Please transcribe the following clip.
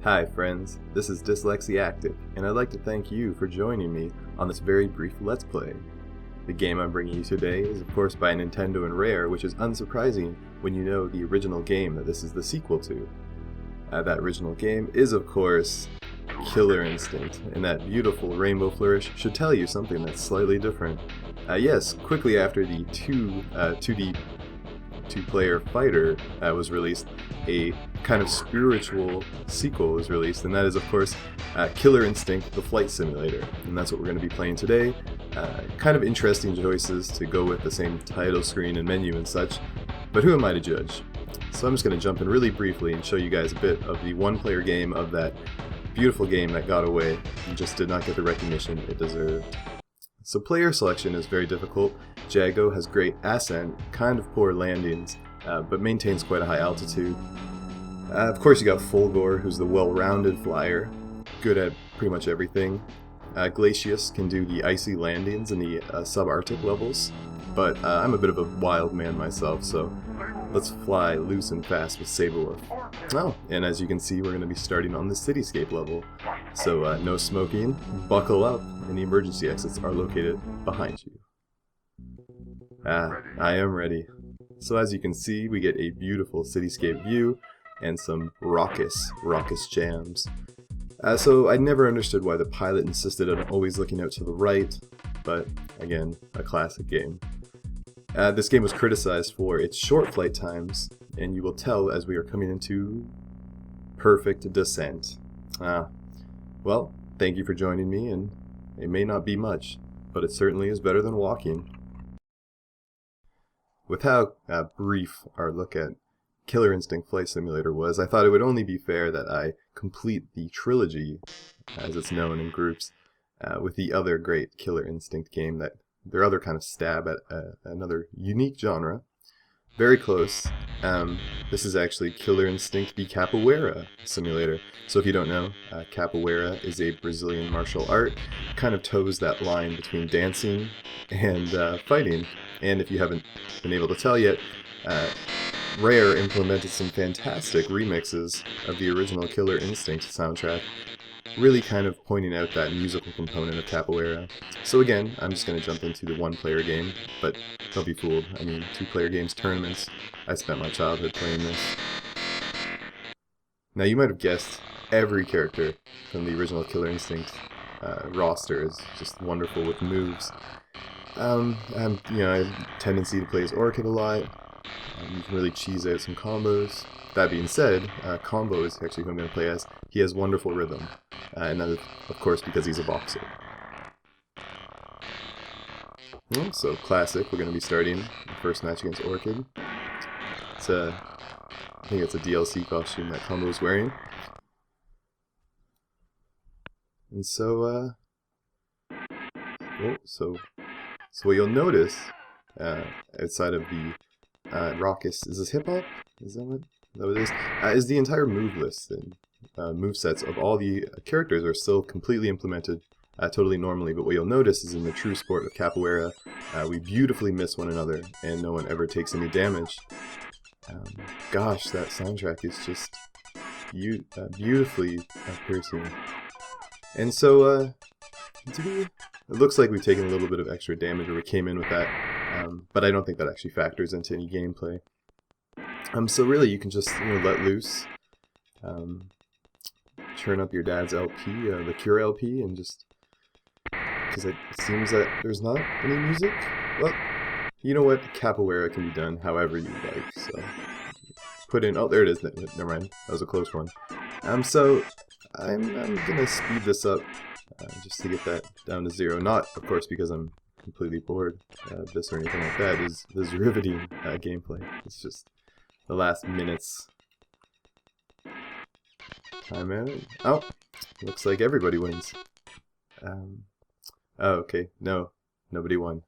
Hi friends, this is Dyslexiactive, and I'd like to thank you for joining me on this very brief Let's Play. The game I'm bringing you today is of course by Nintendo and Rare, which is unsurprising when you know the original game that this is the sequel to. That original game is of course Killer Instinct, and that beautiful rainbow flourish should tell you something that's slightly different. Yes, quickly after the 2D two-player fighter was released, a kind of spiritual sequel was released, and that is of course Killer Instinct the Flight Simulator, and that's what we're going to be playing today. Kind of interesting choices to go with the same title screen and menu and such, but who am I to judge? So I'm just going to jump in really briefly and show you guys a bit of the one-player game of that beautiful game that got away and just did not get the recognition it deserved. So player selection is very difficult. Jago has great ascent, kind of poor landings, but maintains quite a high altitude. Of course you got Fulgor, who's the well-rounded flyer, good at pretty much everything. Glacius can do the icy landings in the subarctic levels, but I'm a bit of a wild man myself, so let's fly loose and fast with Saberwolf. Oh, and as you can see, we're going to be starting on the cityscape level. So no smoking, buckle up, and the emergency exits are located behind you. I am ready. So as you can see, we get a beautiful cityscape view and some raucous jams. So I never understood why the pilot insisted on always looking out to the right, but again, a classic game. This game was criticized for its short flight times, and you will tell as we are coming into perfect descent. Well, thank you for joining me, and it may not be much, but it certainly is better than walking. With how brief our look at Killer Instinct Flight Simulator was, I thought it would only be fair that I complete the trilogy, as it's known in groups, with the other great Killer Instinct game, that their other kind of stab at another unique genre. Very close. This is actually Killer Instinct the Capoeira Simulator. So if you don't know, Capoeira is a Brazilian martial art, kind of toes that line between dancing and fighting. And if you haven't been able to tell yet, Rare implemented some fantastic remixes of the original Killer Instinct soundtrack, really kind of pointing out that musical component of Capoeira. So again, I'm just going to jump into the one-player game, but don't be fooled. I mean, two-player games tournaments. I spent my childhood playing this. Now you might have guessed every character from the original Killer Instinct roster is just wonderful with moves. I have a tendency to play as Orchid a lot. You can really cheese out some combos. That being said, Combo is actually who I'm going to play as. He has wonderful rhythm, and that is, of course, because he's a boxer. So classic, we're going to be starting the first match against Orchid. I think it's a DLC costume that Combo is wearing. And so, so what you'll notice outside of the raucous, is this hip hop? Is that what it is? Is the entire move list and move sets of all the characters are still completely implemented totally normally, but what you'll notice is in the true sport of Capoeira, we beautifully miss one another and no one ever takes any damage. Gosh, that soundtrack is just beautifully piercing. And so, it looks like we've taken a little bit of extra damage, or we came in with that, but I don't think that actually factors into any gameplay. So really, you can just let loose, turn up your dad's LP, the Cure LP, and just, because it seems that there's not any music. Well, you know what? Capoeira can be done however you like. So put in. Oh, there it is. Never mind. That was a close one. So I'm gonna speed this up just to get that down to 0. Not, of course, because I'm completely bored of this or anything like that. This is riveting gameplay. It's just the last minutes. Time out. Oh, looks like everybody wins. Oh, okay. No, nobody won.